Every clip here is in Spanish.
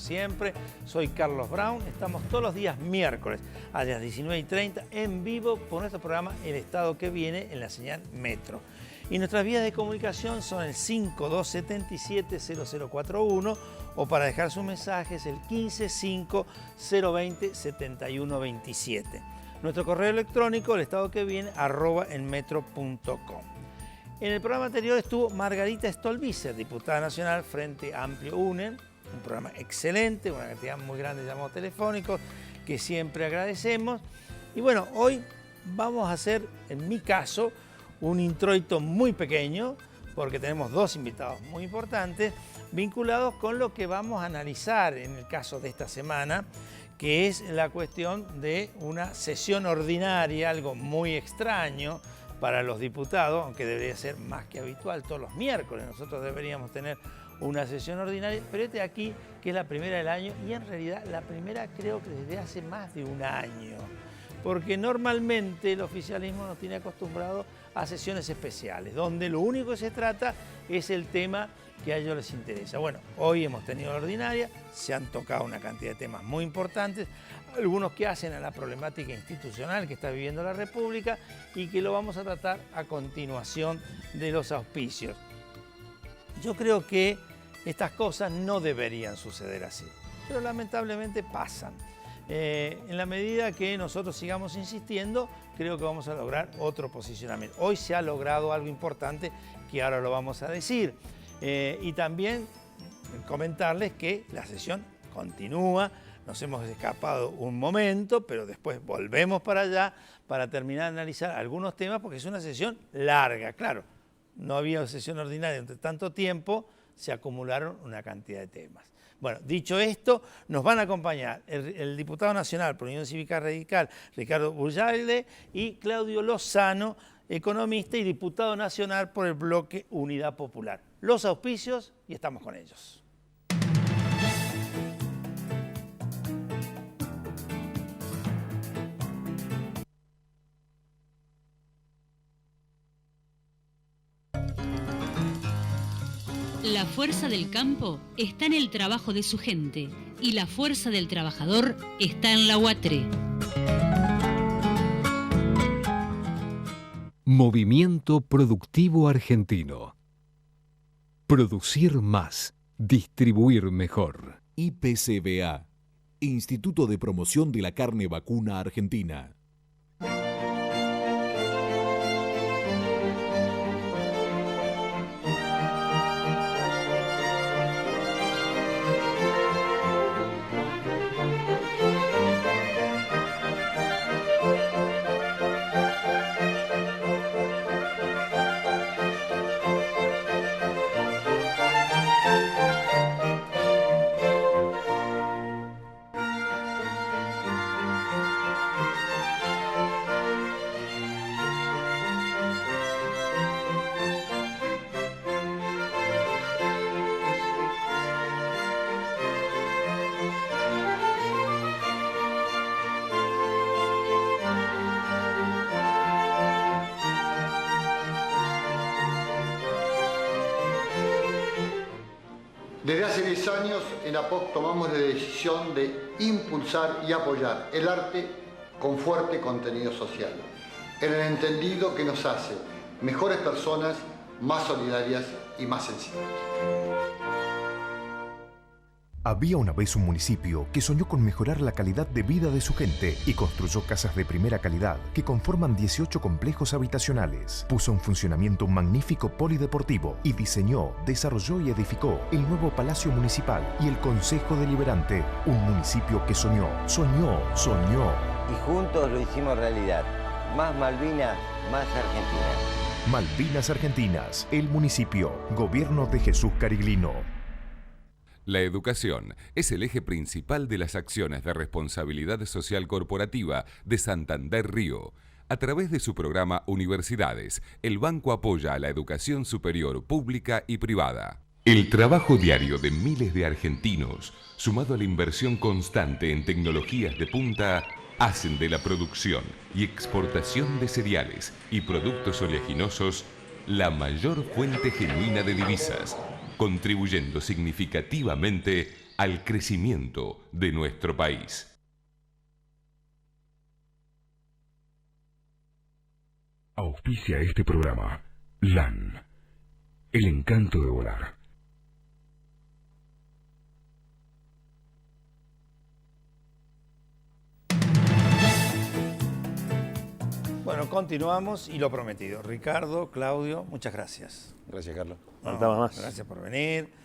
siempre. Soy Carlos Brown. Estamos todos los días miércoles a las 19:30 en vivo por nuestro programa El Estado que Viene en la señal Metro. Y nuestras vías de comunicación son el 5277-0041 o para dejar sus mensajes el 155-020-7127. Nuestro correo electrónico, elestadoqueviene@enmetro.com. En el programa anterior estuvo Margarita Stolbizer, diputada nacional Frente Amplio UNE, un programa excelente, una cantidad muy grande de llamados telefónicos que siempre agradecemos. Y bueno, hoy vamos a hacer, en mi caso, un introito muy pequeño, porque tenemos dos invitados muy importantes, vinculados con lo que vamos a analizar en el caso de esta semana, que es la cuestión de una sesión ordinaria, algo muy extraño para los diputados, aunque debería ser más que habitual, todos los miércoles nosotros deberíamos tener una sesión ordinaria, pero este de aquí, que es la primera del año, y en realidad la primera creo que desde hace más de un año, porque normalmente el oficialismo nos tiene acostumbrado a sesiones especiales, donde lo único que se trata es el tema que a ellos les interesa. Bueno, hoy hemos tenido la ordinaria, se han tocado una cantidad de temas muy importantes, algunos que hacen a la problemática institucional que está viviendo la República y que lo vamos a tratar a continuación de los auspicios. Yo creo que estas cosas no deberían suceder así, pero lamentablemente pasan. En la medida que nosotros sigamos insistiendo, creo que vamos a lograr otro posicionamiento. Hoy se ha logrado algo importante que ahora lo vamos a decir. Y también comentarles que la sesión continúa, nos hemos escapado un momento, pero después volvemos para allá para terminar de analizar algunos temas, porque es una sesión larga. Claro, no había sesión ordinaria entre tanto tiempo, se acumularon una cantidad de temas. Bueno, dicho esto, nos van a acompañar el diputado nacional por Unión Cívica Radical, Ricardo Burjalde, y Claudio Lozano, economista y diputado nacional por el bloque Unidad Popular. Los auspicios y estamos con ellos. La fuerza del campo está en el trabajo de su gente y la fuerza del trabajador está en la UATRE. Movimiento Productivo Argentino. Producir más, distribuir mejor. IPCBA, Instituto de Promoción de la Carne Vacuna Argentina. Desde hace 10 años en APOC tomamos la decisión de impulsar y apoyar el arte con fuerte contenido social, en el entendido que nos hace mejores personas, más solidarias y más sensibles. Había una vez un municipio que soñó con mejorar la calidad de vida de su gente y construyó casas de primera calidad que conforman 18 complejos habitacionales. Puso en funcionamiento un magnífico polideportivo y diseñó, desarrolló y edificó el nuevo Palacio Municipal y el Consejo Deliberante. Un municipio que soñó. Y juntos lo hicimos realidad. Más Malvinas, más Argentina. Malvinas Argentinas, el municipio. Gobierno de Jesús Cariglino. La educación es el eje principal de las acciones de responsabilidad social corporativa de Santander Río. A través de su programa Universidades, el banco apoya a la educación superior pública y privada. El trabajo diario de miles de argentinos, sumado a la inversión constante en tecnologías de punta, hacen de la producción y exportación de cereales y productos oleaginosos la mayor fuente genuina de divisas, contribuyendo significativamente al crecimiento de nuestro país. Auspicia este programa LAN, el encanto de volar. Bueno, continuamos y lo prometido. Ricardo, Claudio, muchas gracias. Gracias, Carlos. Gracias por venir.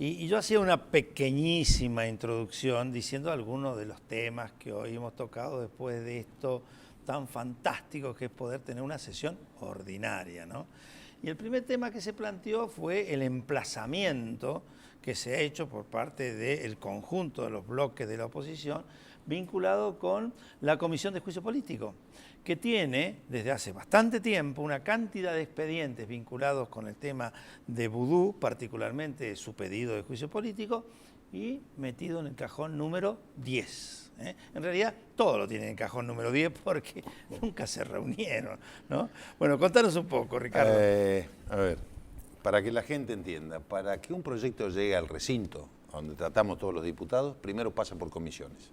Y yo hacía una pequeñísima introducción diciendo algunos de los temas que hoy hemos tocado después de esto tan fantástico que es poder tener una sesión ordinaria, ¿no? Y el primer tema que se planteó fue el emplazamiento que se ha hecho por parte del conjunto de los bloques de la oposición vinculado con la Comisión de Juicio Político, que tiene desde hace bastante tiempo una cantidad de expedientes vinculados con el tema de vudú, particularmente su pedido de juicio político, y metido en el cajón número 10. En realidad, todo lo tienen en el cajón número 10 porque nunca se reunieron, ¿no? Bueno, contanos un poco, Ricardo. A ver, para que la gente entienda, para que un proyecto llegue al recinto donde tratamos todos los diputados, primero pasa por comisiones.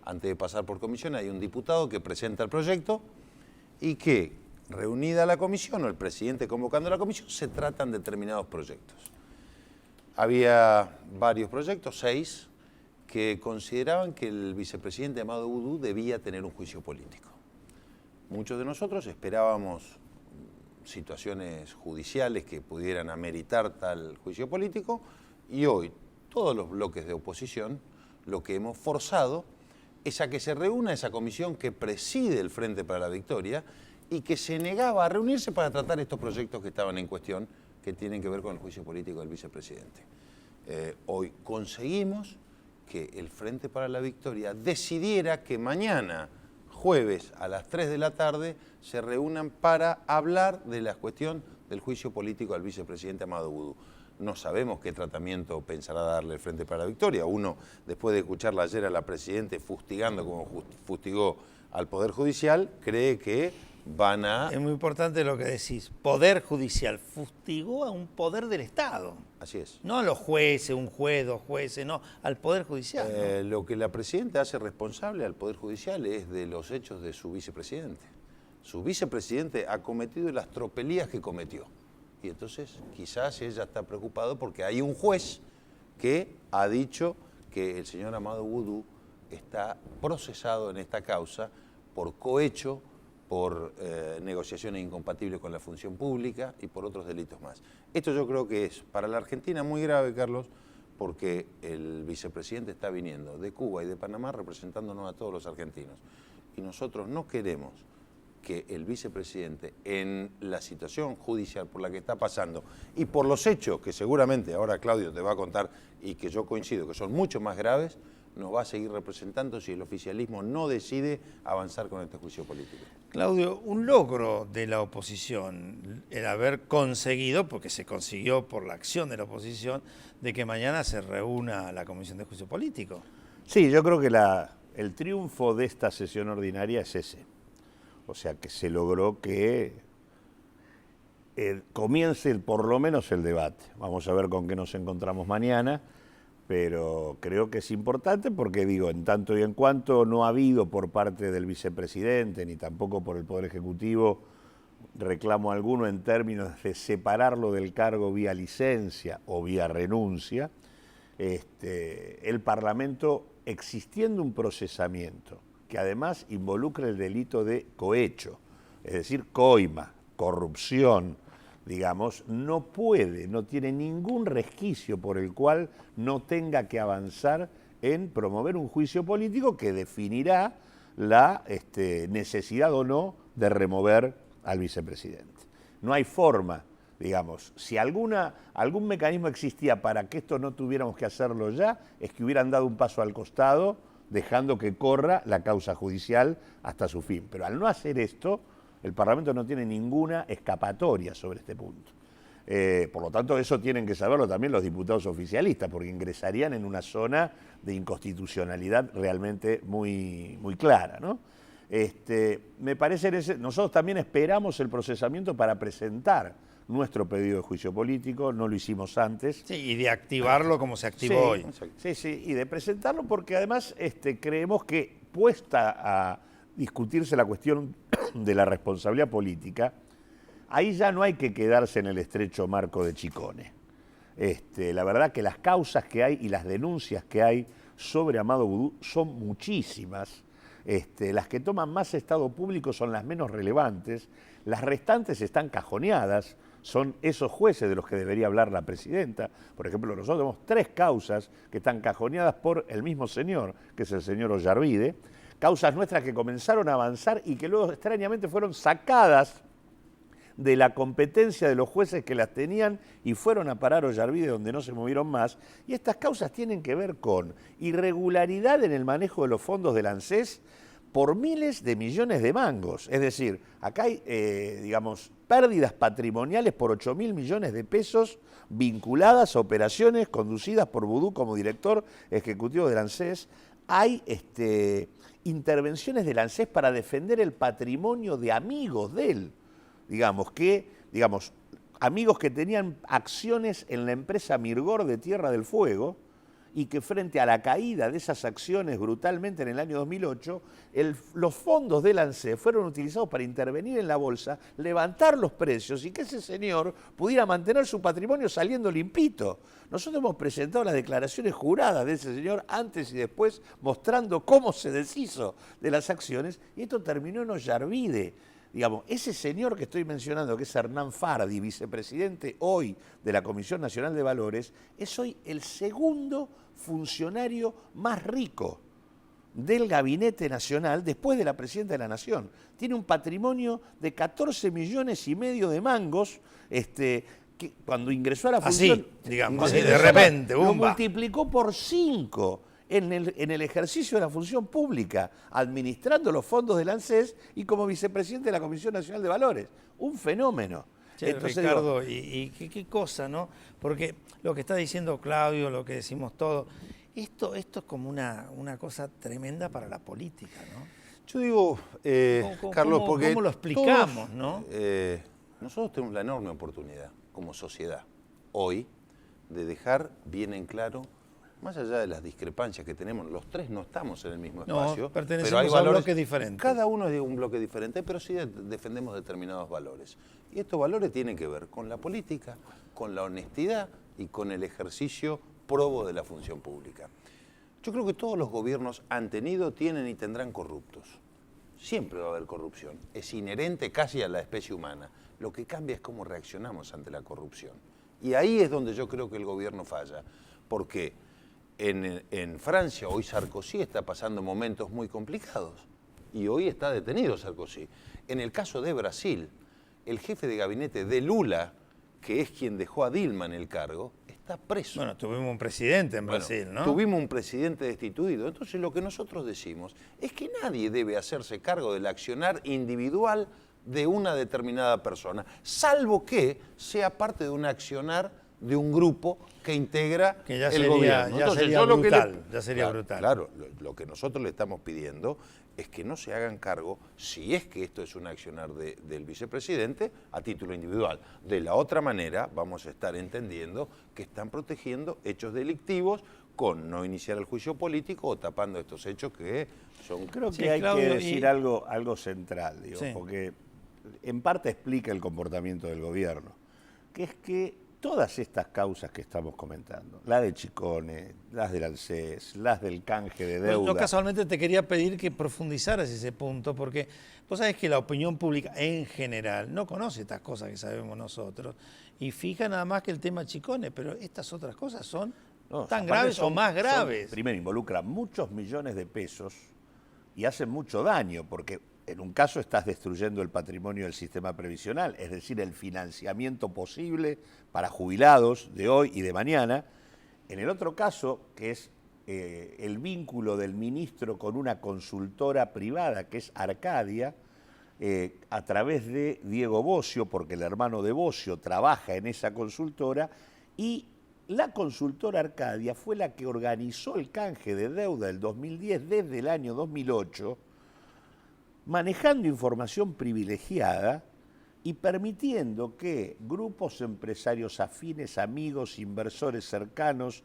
Antes de pasar por comisión hay un diputado que presenta el proyecto y que, reunida la comisión o el presidente convocando a la comisión, se tratan determinados proyectos. Había varios proyectos, 6, que consideraban que el vicepresidente Amado Boudou debía tener un juicio político. Muchos de nosotros esperábamos situaciones judiciales que pudieran ameritar tal juicio político y hoy todos los bloques de oposición lo que hemos forzado es a que se reúna esa comisión que preside el Frente para la Victoria y que se negaba a reunirse para tratar estos proyectos que estaban en cuestión, que tienen que ver con el juicio político del vicepresidente. Hoy conseguimos que el Frente para la Victoria decidiera que mañana, jueves a las 3 de la tarde, se reúnan para hablar de la cuestión del juicio político al vicepresidente Amado Boudou. No sabemos qué tratamiento pensará darle el Frente para la Victoria. Uno, después de escucharla ayer a la Presidente fustigando como fustigó al Poder Judicial, cree que van a... Es muy importante lo que decís. Poder Judicial fustigó a un poder del Estado. Así es. No a los jueces, un juez, 2 jueces, no, al Poder Judicial. ¿No? Lo que la Presidenta hace responsable al Poder Judicial es de los hechos de su vicepresidente. Su vicepresidente ha cometido las tropelías que cometió. Y entonces quizás ella está preocupada porque hay un juez que ha dicho que el señor Amado Boudou está procesado en esta causa por cohecho, por negociaciones incompatibles con la función pública y por otros delitos más. Esto yo creo que es para la Argentina muy grave, Carlos, porque el vicepresidente está viniendo de Cuba y de Panamá representándonos a todos los argentinos. Y nosotros no queremos que el vicepresidente, en la situación judicial por la que está pasando y por los hechos que seguramente ahora Claudio te va a contar y que yo coincido que son mucho más graves, nos va a seguir representando si el oficialismo no decide avanzar con este juicio político. Claudio, un logro de la oposición, el haber conseguido, porque se consiguió por la acción de la oposición, de que mañana se reúna la Comisión de Juicio Político. Sí, yo creo que el triunfo de esta sesión ordinaria es ese. O sea, que se logró que comience por lo menos el debate. Vamos a ver con qué nos encontramos mañana, pero creo que es importante porque, digo, en tanto y en cuanto no ha habido por parte del vicepresidente, ni tampoco por el Poder Ejecutivo, reclamo alguno en términos de separarlo del cargo vía licencia o vía renuncia, el Parlamento, existiendo un procesamiento que además involucra el delito de cohecho, es decir, coima, corrupción, digamos, no tiene ningún resquicio por el cual no tenga que avanzar en promover un juicio político que definirá la necesidad o no de remover al vicepresidente. No hay forma, digamos, si algún mecanismo existía para que esto no tuviéramos que hacerlo ya, es que hubieran dado un paso al costado, dejando que corra la causa judicial hasta su fin. Pero al no hacer esto, el Parlamento no tiene ninguna escapatoria sobre este punto. Por lo tanto, eso tienen que saberlo también los diputados oficialistas, porque ingresarían en una zona de inconstitucionalidad realmente muy, muy clara, ¿no? Me parece, nosotros también esperamos el procesamiento para presentar nuestro pedido de juicio político, no lo hicimos antes. Sí, y de activarlo como se activó hoy. Sí, y de presentarlo porque además creemos que puesta a discutirse la cuestión de la responsabilidad política, ahí ya no hay que quedarse en el estrecho marco de Chicone. La verdad que las causas que hay y las denuncias que hay sobre Amado Vudú son muchísimas. Las que toman más estado público son las menos relevantes, las restantes están cajoneadas, son esos jueces de los que debería hablar la presidenta. Por ejemplo, nosotros tenemos 3 causas que están cajoneadas por el mismo señor, que es el señor Ollarvide, causas nuestras que comenzaron a avanzar y que luego extrañamente fueron sacadas de la competencia de los jueces que las tenían y fueron a parar Ollarvide donde no se movieron más. Y estas causas tienen que ver con irregularidad en el manejo de los fondos del ANSES por miles de millones de mangos. Es decir, acá hay, pérdidas patrimoniales por 8.000 millones de pesos vinculadas a operaciones conducidas por Vudú como director ejecutivo del ANSES. Hay intervenciones del ANSES para defender el patrimonio de amigos de él. Amigos que tenían acciones en la empresa Mirgor de Tierra del Fuego y que frente a la caída de esas acciones brutalmente en el año 2008, los fondos del ANSES fueron utilizados para intervenir en la bolsa, levantar los precios y que ese señor pudiera mantener su patrimonio saliendo limpito. Nosotros hemos presentado las declaraciones juradas de ese señor antes y después, mostrando cómo se deshizo de las acciones, y esto terminó en Ollarvide. Ese señor que estoy mencionando, que es Hernán Fardi, vicepresidente hoy de la Comisión Nacional de Valores, es hoy el segundo funcionario más rico del Gabinete Nacional después de la Presidenta de la Nación. Tiene un patrimonio de 14,5 millones de mangos, que cuando ingresó a la función... Así, de repente, lo multiplicó por 5. En el ejercicio de la función pública, administrando los fondos del ANSES y como vicepresidente de la Comisión Nacional de Valores. Un fenómeno. Entonces, Ricardo, y qué cosa, ¿no? Porque lo que está diciendo Claudio, lo que decimos todos, esto es como una cosa tremenda para la política, ¿no? Yo digo, Carlos, porque ¿cómo lo explicamos, todos, no? Nosotros tenemos la enorme oportunidad, como sociedad, hoy, de dejar bien en claro, más allá de las discrepancias que tenemos, los 3 no estamos en el mismo espacio. No, pertenecemos pero hay a valores, bloques diferentes. Cada uno es de un bloque diferente, pero sí defendemos determinados valores. Y estos valores tienen que ver con la política, con la honestidad y con el ejercicio probo de la función pública. Yo creo que todos los gobiernos han tenido, tienen y tendrán corruptos. Siempre va a haber corrupción. Es inherente casi a la especie humana. Lo que cambia es cómo reaccionamos ante la corrupción. Y ahí es donde yo creo que el gobierno falla. Porque en Francia, hoy Sarkozy está pasando momentos muy complicados y hoy está detenido Sarkozy. En el caso de Brasil, el jefe de gabinete de Lula, que es quien dejó a Dilma en el cargo, está preso. Bueno, tuvimos un presidente en Brasil, ¿no? Tuvimos un presidente destituido. Entonces lo que nosotros decimos es que nadie debe hacerse cargo del accionar individual de una determinada persona, salvo que sea parte de un accionar de un grupo que integra el gobierno. Entonces, ya sería brutal. Claro, lo que nosotros le estamos pidiendo es que no se hagan cargo, si es que esto es un accionar del vicepresidente, a título individual. De la otra manera, vamos a estar entendiendo que están protegiendo hechos delictivos con no iniciar el juicio político o tapando estos hechos que son... Creo que hay que decir algo central, porque en parte explica el comportamiento del gobierno, que es que todas estas causas que estamos comentando, la de Chicone, las del ANSES, las del canje de deuda... Yo casualmente te quería pedir que profundizaras ese punto, porque vos sabés que la opinión pública en general no conoce estas cosas que sabemos nosotros, y fija nada más que el tema Chicone, pero estas otras cosas son tan graves o más graves. Primero, involucran muchos millones de pesos y hacen mucho daño, porque en un caso estás destruyendo el patrimonio del sistema previsional, es decir, el financiamiento posible para jubilados de hoy y de mañana. En el otro caso, que es el vínculo del ministro con una consultora privada, que es Arcadia, a través de Diego Bocio, porque el hermano de Bocio trabaja en esa consultora, y la consultora Arcadia fue la que organizó el canje de deuda del 2010 desde el año 2008, manejando información privilegiada y permitiendo que grupos empresarios afines, amigos, inversores cercanos,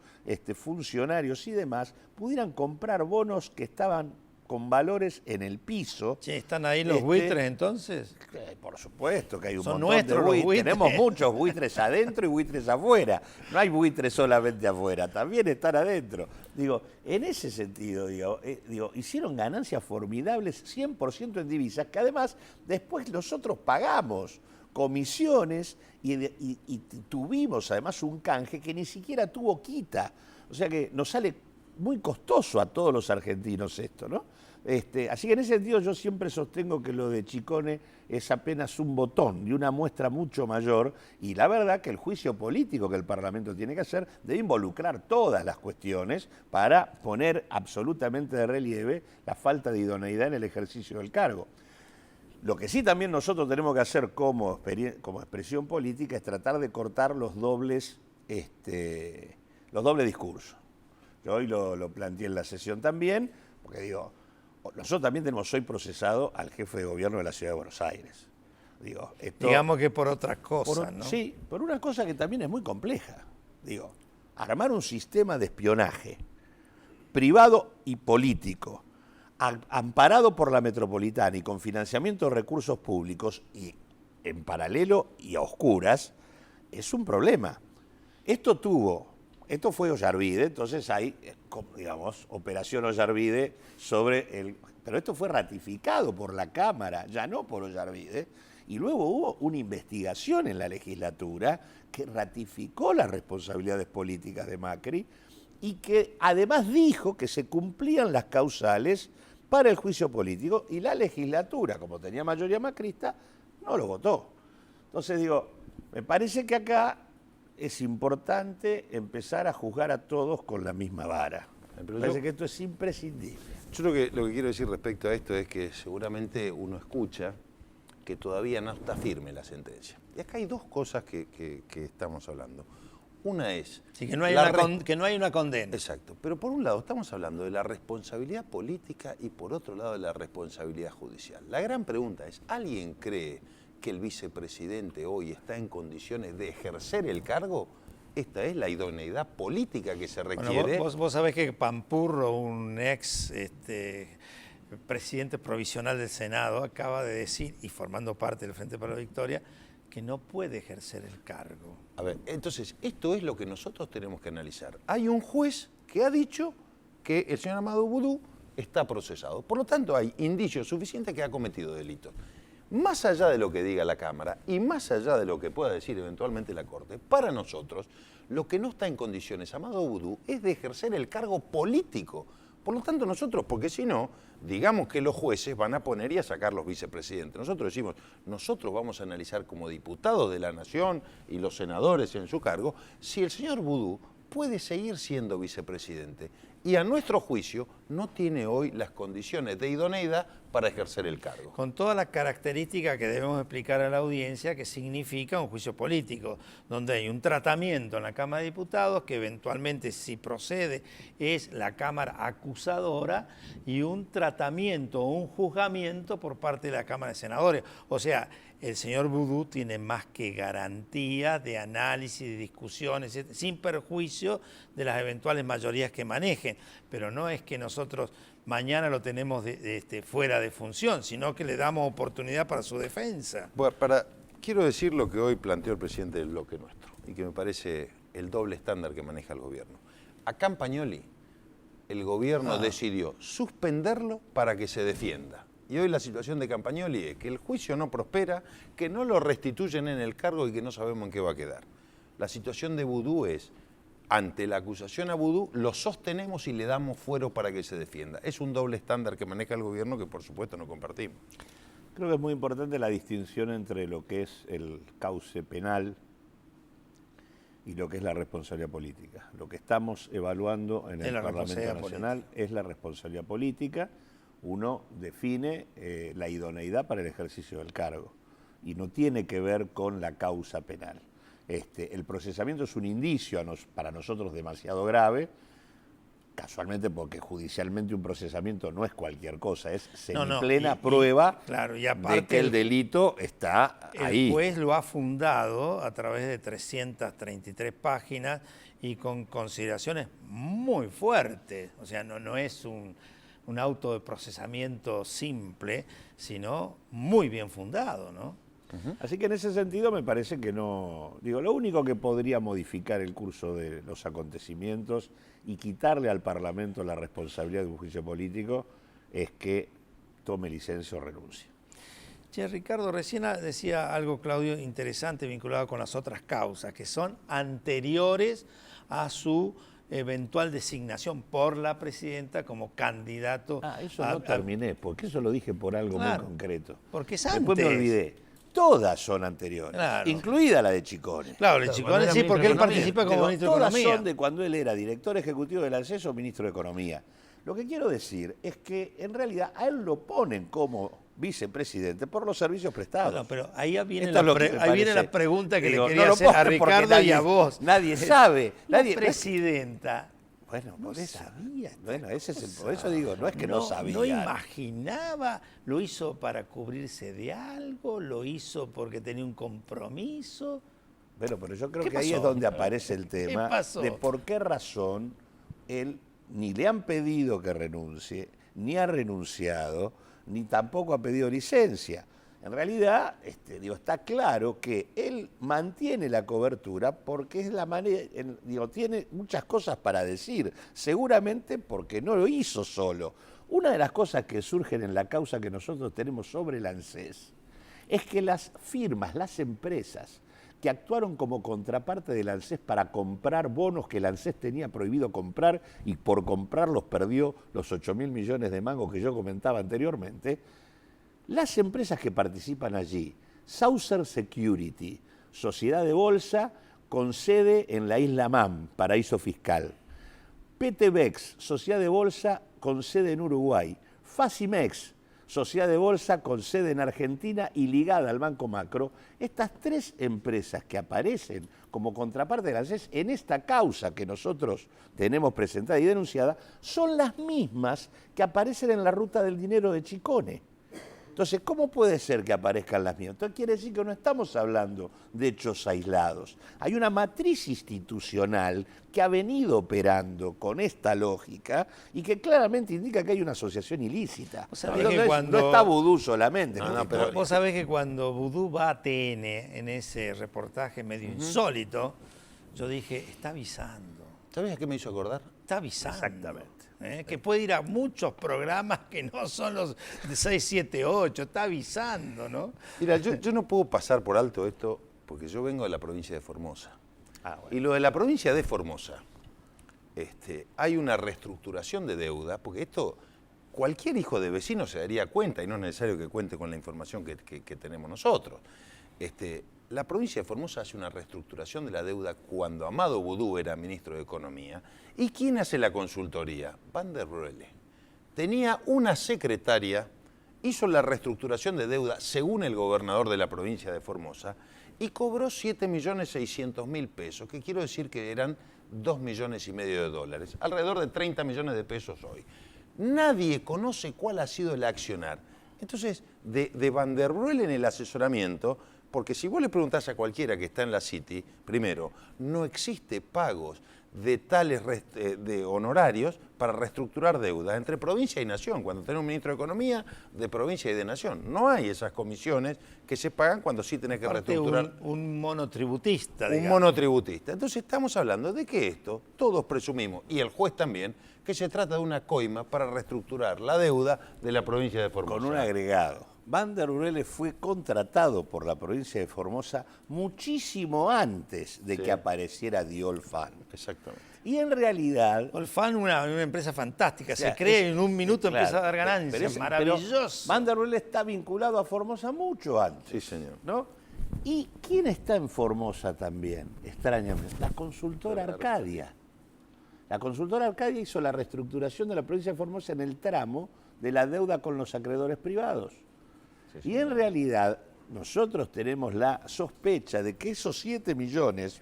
funcionarios y demás, pudieran comprar bonos que estaban con valores en el piso. Che, ¿están ahí los buitres entonces? Por supuesto que hay un Son montón nuestros de los buitres. buitres. Tenemos muchos buitres adentro y buitres afuera. No hay buitres solamente afuera, también están adentro. Digo, en ese sentido, hicieron ganancias formidables 100% en divisas, que además después nosotros pagamos comisiones y tuvimos además un canje que ni siquiera tuvo quita. O sea que nos sale muy costoso a todos los argentinos esto, ¿no? Así que en ese sentido yo siempre sostengo que lo de Ciccone es apenas un botón y una muestra mucho mayor, y la verdad que el juicio político que el Parlamento tiene que hacer debe involucrar todas las cuestiones para poner absolutamente de relieve la falta de idoneidad en el ejercicio del cargo. Lo que sí también nosotros tenemos que hacer como expresión política es tratar de cortar los dobles discursos. Yo hoy lo planteé en la sesión también, porque digo, nosotros también tenemos hoy procesado al jefe de gobierno de la Ciudad de Buenos Aires. Digamos que por otras cosas, ¿no? Sí, por una cosa que también es muy compleja. Armar un sistema de espionaje privado y político, amparado por la Metropolitana y con financiamiento de recursos públicos y en paralelo y a oscuras, es un problema. Esto fue Ollarvide, entonces hay, digamos, operación Ollarvide pero esto fue ratificado por la Cámara, ya no por Ollarvide, y luego hubo una investigación en la legislatura que ratificó las responsabilidades políticas de Macri y que además dijo que se cumplían las causales para el juicio político, y la legislatura, como tenía mayoría macrista, no lo votó. Entonces me parece que acá es importante empezar a juzgar a todos con la misma vara. Me parece que esto es imprescindible. Yo lo que quiero decir respecto a esto es que seguramente uno escucha que todavía no está firme la sentencia. Y acá hay dos cosas que estamos hablando. Una es... Sí, que no hay una condena. Exacto. Pero por un lado estamos hablando de la responsabilidad política y por otro lado de la responsabilidad judicial. La gran pregunta es, ¿alguien cree que el vicepresidente hoy está en condiciones de ejercer el cargo? Esta es la idoneidad política que se requiere. Bueno, vos sabés que Pampurro, un ex presidente provisional del Senado, acaba de decir, y formando parte del Frente para la Victoria, que no puede ejercer el cargo. A ver, entonces, esto es lo que nosotros tenemos que analizar. Hay un juez que ha dicho que el señor Amadou Boudou está procesado. Por lo tanto, hay indicios suficientes que ha cometido delito. Más allá de lo que diga la Cámara y más allá de lo que pueda decir eventualmente la Corte, para nosotros, lo que no está en condiciones Amadou Boudou es de ejercer el cargo político. Por lo tanto, nosotros, porque si no, digamos que los jueces van a poner y a sacar los vicepresidentes. Nosotros decimos, nosotros vamos a analizar como diputados de la Nación y los senadores en su cargo, si el señor Boudou puede seguir siendo vicepresidente y a nuestro juicio no tiene hoy las condiciones de idoneidad para ejercer el cargo. Con todas las características que debemos explicar a la audiencia que significa un juicio político, donde hay un tratamiento en la Cámara de Diputados que eventualmente, si procede, es la Cámara acusadora, y un tratamiento o un juzgamiento por parte de la Cámara de Senadores. O sea, el señor Boudou tiene más que garantía de análisis, de discusiones, sin perjuicio de las eventuales mayorías que manejen. Pero no es que nosotros mañana lo tenemos fuera de función, sino que le damos oportunidad para su defensa. Bueno, quiero decir lo que hoy planteó el presidente del bloque nuestro y que me parece el doble estándar que maneja el gobierno. A Campagnoli, el gobierno decidió suspenderlo para que se defienda. Y hoy la situación de Campagnoli es que el juicio no prospera, que no lo restituyen en el cargo y que no sabemos en qué va a quedar. La situación de Boudou es, ante la acusación a Boudou, lo sostenemos y le damos fuero para que se defienda. Es un doble estándar que maneja el gobierno que por supuesto no compartimos. Creo que es muy importante la distinción entre lo que es el cauce penal y lo que es la responsabilidad política. Lo que estamos evaluando en el Parlamento Nacional es la responsabilidad política. Uno define la idoneidad para el ejercicio del cargo y no tiene que ver con la causa penal. El procesamiento es un indicio para nosotros demasiado grave, casualmente porque judicialmente un procesamiento no es cualquier cosa, es No, semiplena prueba claro, y aparte de que el delito está ahí. El juez lo ha fundado a través de 333 páginas y con consideraciones muy fuertes. O sea, no es un auto de procesamiento simple, sino muy bien fundado, ¿no? Así que en ese sentido me parece que no... Digo, lo único que podría modificar el curso de los acontecimientos y quitarle al Parlamento la responsabilidad de un juicio político es que tome licencia o renuncie. Che, Ricardo, recién decía algo, Claudio, interesante vinculado con las otras causas, que son anteriores a su eventual designación por la presidenta como candidato. Eso no terminé, porque eso lo dije por algo muy concreto. Porque es antes. Después me olvidé. Todas son anteriores, claro, incluida la de Chicone. Claro, la de Chicone sí, porque él participa como ministro de Economía. Todas son de cuando él era director ejecutivo del ANSES o ministro de Economía. Lo que quiero decir es que en realidad a él lo ponen como vicepresidente por los servicios prestados. Bueno, pero ahí viene la pregunta que le quería no hacer a Ricardo y a vos. Nadie sabe. La presidenta... Bueno, no por eso. Sabía. Bueno, por eso digo, no es que no sabía. No imaginaba, lo hizo para cubrirse de algo, lo hizo porque tenía un compromiso. Bueno, pero yo creo que ahí es donde aparece el tema de por qué razón él ni le han pedido que renuncie, ni ha renunciado, ni tampoco ha pedido licencia. En realidad, está claro que él mantiene la cobertura porque es la manera, tiene muchas cosas para decir, seguramente porque no lo hizo solo. Una de las cosas que surgen en la causa que nosotros tenemos sobre el ANSES es que las firmas, las empresas que actuaron como contraparte del ANSES para comprar bonos que el ANSES tenía prohibido comprar y por comprarlos perdió los 8.000 millones de mangos que yo comentaba anteriormente. Las empresas que participan allí, Saucer Security, sociedad de bolsa con sede en la isla Man, paraíso fiscal. PTBEX, sociedad de bolsa con sede en Uruguay. Facimex, sociedad de bolsa con sede en Argentina y ligada al Banco Macro. Estas tres empresas que aparecen como contraparte del ANSES en esta causa que nosotros tenemos presentada y denunciada, son las mismas que aparecen en la ruta del dinero de Chicone. Entonces, ¿cómo puede ser que aparezcan las mismas? Entonces quiere decir que no estamos hablando de hechos aislados. Hay una matriz institucional que ha venido operando con esta lógica y que claramente indica que hay una asociación ilícita. No está Vudú solamente. Pero vos sabés que cuando Vudú va a TN en ese reportaje medio insólito, yo dije, está avisando. ¿Sabés a qué me hizo acordar? Está avisando. Exactamente. Que puede ir a muchos programas que no son los de 6, 7, 8, está avisando, ¿no? Mira, yo no puedo pasar por alto esto porque yo vengo de la provincia de Formosa. Y lo de la provincia de Formosa, hay una reestructuración de deuda, porque esto cualquier hijo de vecino se daría cuenta y no es necesario que cuente con la información que tenemos nosotros. La provincia de Formosa hace una reestructuración de la deuda cuando Amado Vudú era ministro de Economía. ¿Y quién hace la consultoría? Van der Rohe. Tenía una secretaria, hizo la reestructuración de deuda según el gobernador de la provincia de Formosa y cobró 7.600.000 pesos, que quiero decir que eran 2,5 millones de dólares, alrededor de 30 millones de pesos hoy. Nadie conoce cuál ha sido el accionar. Entonces, de Van der Rohe en el asesoramiento, porque si vos le preguntás a cualquiera que está en la City, primero, no existe pagos de tales de honorarios para reestructurar deuda entre provincia y nación. Cuando tenés un ministro de Economía, de provincia y de nación. No hay esas comisiones que se pagan cuando sí tenés que reestructurar. Un monotributista, digamos. Un monotributista. Entonces estamos hablando de que esto, todos presumimos, y el juez también, que se trata de una coima para reestructurar la deuda de la provincia de Formosa. Con un agregado. Van der Rohe fue contratado por la provincia de Formosa muchísimo antes de que apareciera The Old Fan. Exactamente. Y en realidad... Old Fan, una empresa fantástica, se cree en un minuto empieza a dar ganancias, maravilloso. Van der Rohe está vinculado a Formosa mucho antes. Sí, señor. ¿No? ¿Y quién está en Formosa también, extrañamente? La consultora Arcadia. La consultora Arcadia hizo la reestructuración de la provincia de Formosa en el tramo de la deuda con los acreedores privados. Y en realidad nosotros tenemos la sospecha de que esos 7 millones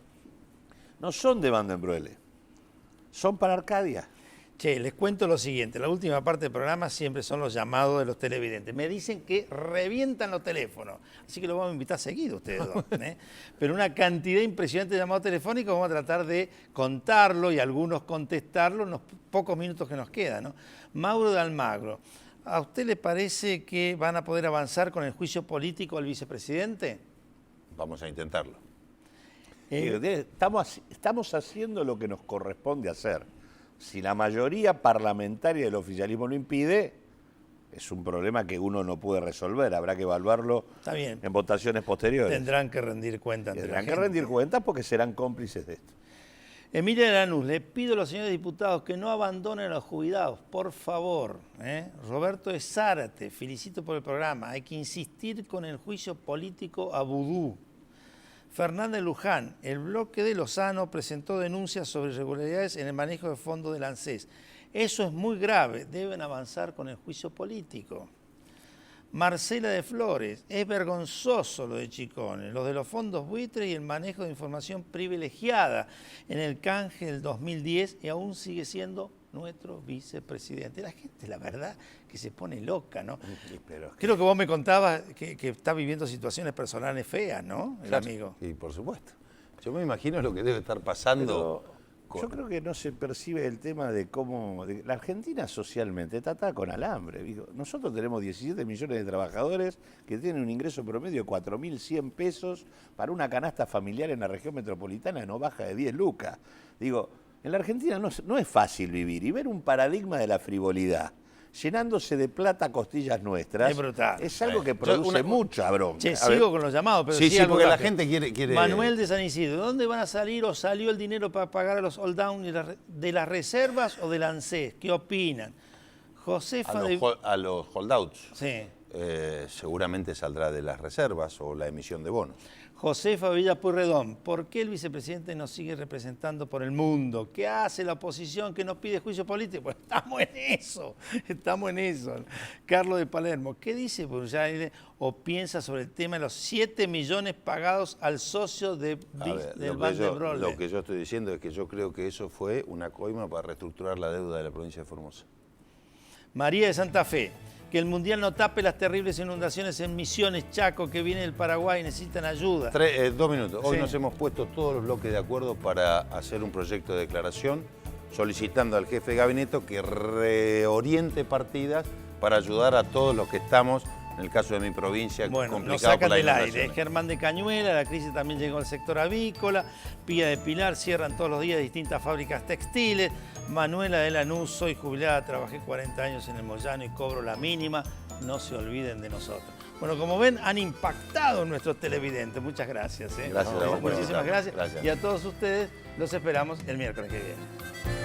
no son de Van der Rohe, son para Arcadia. Che, les cuento lo siguiente, la última parte del programa siempre son los llamados de los televidentes. Me dicen que revientan los teléfonos, así que los vamos a invitar seguido ustedes dos. Pero una cantidad impresionante de llamados telefónicos, vamos a tratar de contarlo y algunos contestarlo en los pocos minutos que nos quedan, ¿no? Mauro de Almagro, ¿a usted le parece que van a poder avanzar con el juicio político al vicepresidente? Vamos a intentarlo. Estamos haciendo lo que nos corresponde hacer. Si la mayoría parlamentaria del oficialismo lo impide, es un problema que uno no puede resolver. Habrá que evaluarlo en votaciones posteriores. Tendrán que rendir cuentas. Tendrán que rendir cuentas porque serán cómplices de esto. Emilia de Lanús, le pido a los señores diputados que no abandonen a los jubilados, por favor. Roberto de Zárate, felicito por el programa. Hay que insistir con el juicio político a Vudú. Fernández Luján, el bloque de Lozano presentó denuncias sobre irregularidades en el manejo de fondos del ANSES. Eso es muy grave, deben avanzar con el juicio político. Marcela de Flores, es vergonzoso lo de Chicone, lo de los fondos buitre y el manejo de información privilegiada en el canje del 2010 y aún sigue siendo nuestro vicepresidente. La gente, la verdad, que se pone loca, ¿no? Creo que vos me contabas que está viviendo situaciones personales feas, ¿no? El amigo. Sí, por supuesto. Yo me imagino lo que debe estar pasando. Yo creo que no se percibe el tema de cómo... la Argentina socialmente está atada con alambre. Digo, nosotros tenemos 17 millones de trabajadores que tienen un ingreso promedio de 4.100 pesos para una canasta familiar en la región metropolitana no baja de 10 lucas. Digo, en la Argentina no es fácil vivir y ver un paradigma de la frivolidad llenándose de plata costillas nuestras, es brutal. Es algo que produce mucha bronca. Che, sigo con los llamados, pero sí, porque la gente quiere... Manuel de San Isidro, ¿dónde van a salir o salió el dinero para pagar a los all down de las reservas o del ANSES? ¿Qué opinan? Josefa a los holdouts. Sí. Seguramente saldrá de las reservas o la emisión de bonos. Josefa Villa Pueyrredón, ¿por qué el vicepresidente nos sigue representando por el mundo? ¿Qué hace la oposición que nos pide juicio político? Pues estamos en eso. Carlos de Palermo, ¿qué dice Burjaide o piensa sobre el tema de los 7 millones pagados al socio del Van de Brolle? Lo que yo estoy diciendo es que yo creo que eso fue una coima para reestructurar la deuda de la provincia de Formosa. María de Santa Fe, que el Mundial no tape las terribles inundaciones en Misiones, Chaco, que viene del Paraguay, necesitan ayuda. 2 minutos. Hoy nos hemos puesto todos los bloques de acuerdo para hacer un proyecto de declaración solicitando al jefe de gabinete que reoriente partidas para ayudar a todos los que estamos, en el caso de mi provincia, complicado nos sacan por la del inundación. aire. Germán de Cañuela, la crisis también llegó al sector avícola. Pía de Pilar, cierran todos los días distintas fábricas textiles. Manuela de Lanús, soy jubilada, trabajé 40 años en el Moyano y cobro la mínima. No se olviden de nosotros. Bueno, como ven, han impactado nuestros televidentes. Muchas gracias. Gracias a vos. Muchísimas gracias. Y a todos ustedes los esperamos el miércoles que viene.